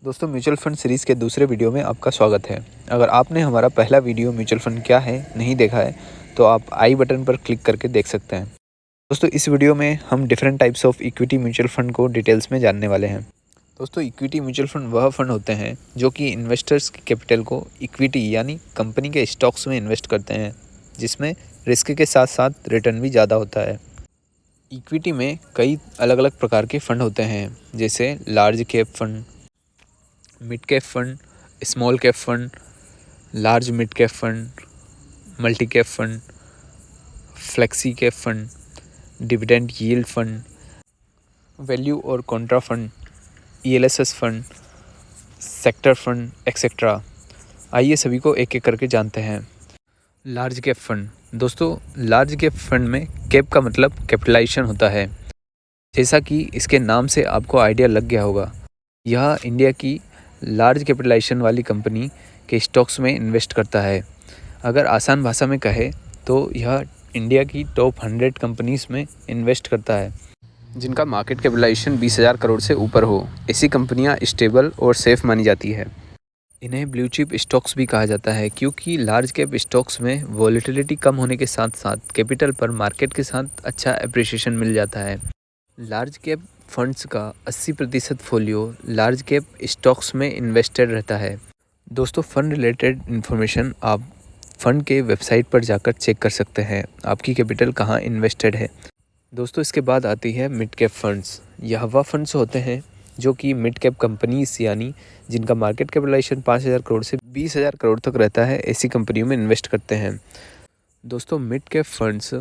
दोस्तों mutual fund series के दूसरे वीडियो में आपका स्वागत है। अगर आपने हमारा पहला वीडियो म्यूचुअल फंड क्या है नहीं देखा है तो आप आई बटन पर क्लिक करके देख सकते हैं। दोस्तों इस वीडियो में हम different types of equity mutual fund को डिटेल्स में जानने वाले हैं। दोस्तों इक्विटी म्यूचुअल फंड वह फंड होते हैं जो कि इन्वेस्टर्स की कैपिटल को इक्विटी यानी कंपनी के स्टॉक्स में इन्वेस्ट करते हैं, जिसमें रिस्क के साथ साथ रिटर्न भी ज़्यादा होता है। इक्विटी में कई अलग अलग प्रकार के फंड होते हैं, जैसे large cap fund, mid cap fund, small cap fund, large mid cap fund, multi cap fund, flexi cap fund, dividend yield fund, value और contra fund, ELSS fund, sector fund etcetera. आइए सभी को एक एक करके जानते हैं। Large cap fund. दोस्तों लार्ज कैप फंड में कैप का मतलब कैपिटलाइजेशन होता है। जैसा कि इसके नाम से आपको आइडिया लग गया होगा, यह इंडिया की लार्ज कैपिटलाइजेशन वाली कंपनी के स्टॉक्स में इन्वेस्ट करता है। अगर आसान भाषा में कहे तो यह इंडिया की टॉप 100 कंपनीज़ में इन्वेस्ट करता है जिनका मार्केट कैपिटलाइजेशन 20,000 करोड़ से ऊपर हो। ऐसी कंपनियां स्टेबल और सेफ मानी जाती है। इन्हें ब्लू चिप स्टॉक्स भी कहा जाता है क्योंकि लार्ज कैप स्टॉक्स में वॉलेटिलिटी कम होने के साथ साथ कैपिटल पर मार्केट के साथ अच्छा एप्रिसिएशन मिल जाता है। लार्ज कैप फंड्स का 80% फोलियो लार्ज कैप स्टॉक्स में इन्वेस्टेड रहता है। दोस्तों फंड रिलेटेड इन्फॉर्मेशन आप फंड के वेबसाइट पर जाकर चेक कर सकते हैं, आपकी कैपिटल कहाँ इन्वेस्टेड है। दोस्तों इसके बाद आती है मिड कैप फंड्स। यह वह फंड्स होते हैं जो कि मिड कैप कंपनीज यानी जिनका मार्केट कैपिटलाइजेशन 5,000 करोड़ से 20,000 करोड़ तक रहता है, ऐसी कंपनियों में इन्वेस्ट करते हैं। दोस्तों mid cap funds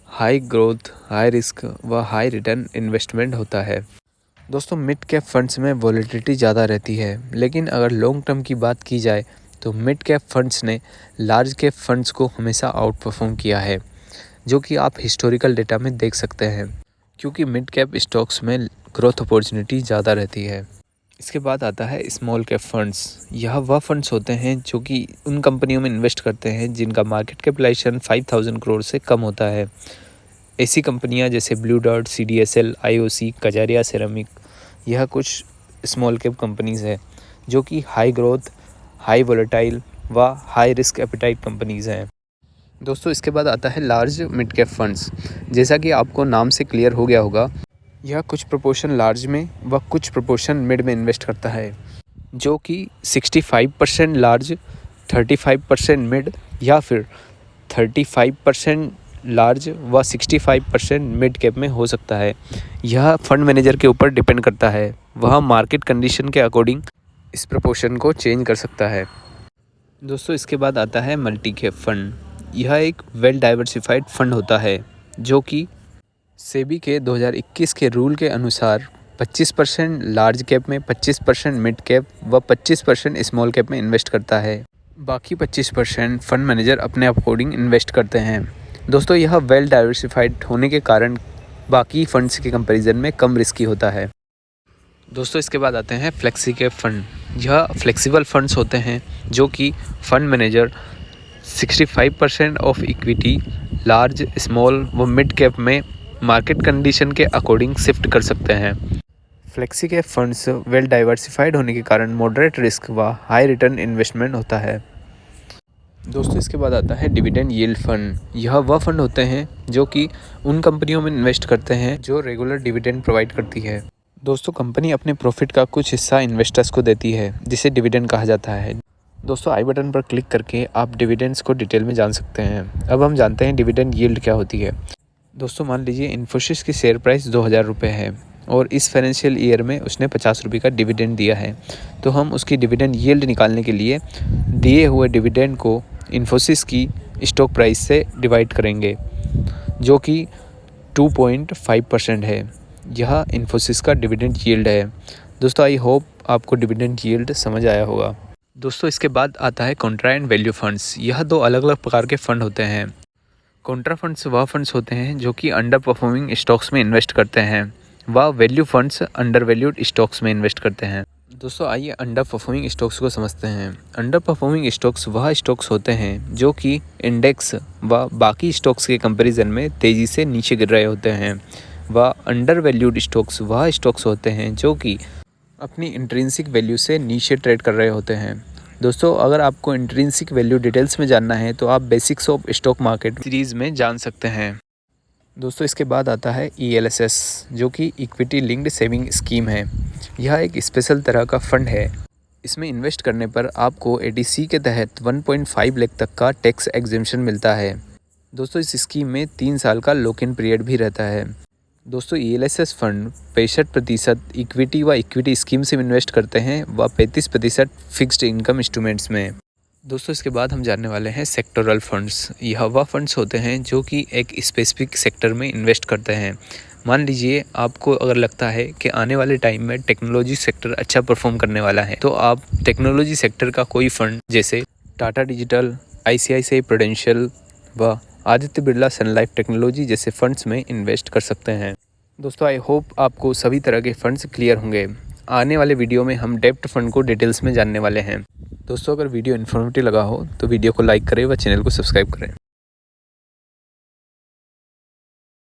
high growth, high risk व हाई रिटर्न इन्वेस्टमेंट होता है। दोस्तों मिड कैप फंड्स में वॉलेटिलिटी ज़्यादा रहती है, लेकिन अगर लॉन्ग टर्म की बात की जाए तो मिड कैप फंड्स ने लार्ज कैप फंड्स को हमेशा आउट परफॉर्म किया है, जो कि आप हिस्टोरिकल डेटा में देख सकते हैं, क्योंकि मिड कैप स्टॉक्स में ग्रोथ अपॉर्चुनिटी ज़्यादा रहती है। इसके बाद आता है स्मॉल कैप फंड्स। यह वह फंड्स होते हैं जो कि उन कंपनियों में इन्वेस्ट करते हैं जिनका मार्केट कैपिटलाइजेशन 5,000 करोड़ से कम होता है। ऐसी कंपनियां जैसे blue dot, CDSL, IOC, Kajaria ceramic, यह कुछ स्मॉल कैप कंपनीज़ है जो कि हाई ग्रोथ, हाई वोलेटाइल व हाई रिस्क एपिटाइट कंपनीज़ हैं। दोस्तों इसके बाद आता है लार्ज मिड कैप फंड्स। जैसा कि आपको नाम से क्लियर हो गया होगा, यह कुछ प्रोपोर्शन लार्ज में व कुछ प्रोपोर्शन मिड में इन्वेस्ट करता है, जो कि 65% लार्ज, 35% मिड या फिर 35% लार्ज व 65% मिड कैप में हो सकता है। यह फंड मैनेजर के ऊपर डिपेंड करता है, वह मार्केट कंडीशन के अकॉर्डिंग इस प्रोपोर्शन को चेंज कर सकता है। दोस्तों इसके बाद आता है मल्टी कैप फंड। यह एक वेल डाइवर्सिफाइड फंड होता है जो कि सेबी के 2021 के रूल के अनुसार 25% लार्ज कैप में, 25% मिड कैप व 25% स्मॉल कैप में इन्वेस्ट करता है। बाकी 25% फंड मैनेजर अपने अकॉर्डिंग इन्वेस्ट करते हैं। दोस्तों यह वेल डाइवर्सिफाइड होने के कारण बाकी फंड्स के कंपैरिजन में कम रिस्की होता है। दोस्तों इसके बाद आते हैं फ्लेक्सी कैप फंड। यह फ्लेक्सिबल फंड्स होते हैं जो कि fund manager 65% of equity large, small व मिड कैप में मार्केट कंडीशन के अकॉर्डिंग शिफ्ट कर सकते हैं। Flexi cap funds well diversified होने के कारण मॉडरेट रिस्क व हाई रिटर्न इन्वेस्टमेंट होता है। दोस्तों इसके बाद आता है डिविडेंड यील्ड फंड। यह वह फंड होते हैं जो कि उन कंपनियों में इन्वेस्ट करते हैं जो रेगुलर डिविडेंड प्रोवाइड करती है। दोस्तों कंपनी अपने प्रॉफिट का कुछ हिस्सा इन्वेस्टर्स को देती है, जिसे डिविडेंड कहा जाता है। दोस्तों आई बटन पर क्लिक करके आप डिविडेंड्स को डिटेल में जान सकते हैं। अब हम जानते हैं डिविडेंड यील्ड क्या होती है। दोस्तों मान लीजिए इन्फोसिस की शेयर प्राइस 2,000 रुपये है और इस फाइनेंशियल ईयर में उसने 50 रुपये का डिविडेंड दिया है, तो हम उसकी डिविडेंड यील्ड निकालने के लिए दिए हुए डिविडेंड को इन्फोसिस की स्टॉक प्राइस से डिवाइड करेंगे, जो कि 2.5% है। यह इन्फोसिस का डिविडेंड यील्ड है। दोस्तों आई होप आपको डिविडेंड यील्ड समझ आया होगा। दोस्तों इसके बाद आता है कॉन्ट्रा एंड वैल्यू फंड्स। यह दो अलग अलग प्रकार के फंड होते हैं। कॉन्ट्रा फंड्स वह फंड्स होते हैं जो कि अंडर परफॉर्मिंग स्टॉक्स में इन्वेस्ट करते हैं, व value funds under valued stocks में इन्वेस्ट करते हैं। दोस्तों आइए अंडर परफॉर्मिंग स्टॉक्स को समझते हैं। अंडर परफॉर्मिंग स्टॉक्स वह स्टॉक्स होते हैं जो कि इंडेक्स व बाकी स्टॉक्स के कंपैरिजन में तेज़ी से नीचे गिर रहे होते हैं, व अंडर वैल्यूड स्टॉक्स वह स्टॉक्स होते हैं जो कि अपनी इंट्रिंसिक वैल्यू से नीचे ट्रेड कर रहे होते हैं। दोस्तों, अगर आपको इंट्रिंसिक वैल्यू डिटेल्स में जानना है तो आप basics of stock market series में जान सकते हैं। दोस्तों, इसके बाद आता है ELSS, जो कि इक्विटी लिंक्ड सेविंग स्कीम है। यह एक स्पेशल तरह का फंड है। इसमें इन्वेस्ट करने पर आपको ATC के तहत 1.5 लाख तक का टैक्स एग्जेम्पशन मिलता है। दोस्तों, इस स्कीम में 3 साल का लॉक इन पीरियड भी रहता है। दोस्तों, ELSS फंड 65% इक्विटी व इक्विटी स्कीम से इन्वेस्ट करते हैं व 35% फिक्स्ड इनकम इंस्ट्रूमेंट्स में। दोस्तों, इसके बाद हम जानने वाले हैं सेक्टोरल फंड्स। यह वह फंड्स होते हैं जो कि एक स्पेसिफिक सेक्टर में इन्वेस्ट करते हैं। मान लीजिए आपको अगर लगता है कि आने वाले टाइम में टेक्नोलॉजी सेक्टर अच्छा परफॉर्म करने वाला है, तो आप टेक्नोलॉजी सेक्टर का कोई फंड जैसे टाटा डिजिटल, ICICI प्रूडेंशियल व आदित्य बिरला सन लाइफ टेक्नोलॉजी जैसे फंड्स में इन्वेस्ट कर सकते हैं। दोस्तों, आई होप आपको सभी तरह के फंड्स क्लियर होंगे। आने वाले वीडियो में हम डेब्ट फंड को डिटेल्स में जानने वाले हैं। दोस्तों, अगर वीडियो इन्फॉर्मेटिव लगा हो तो वीडियो को लाइक करें व चैनल को सब्सक्राइब करें।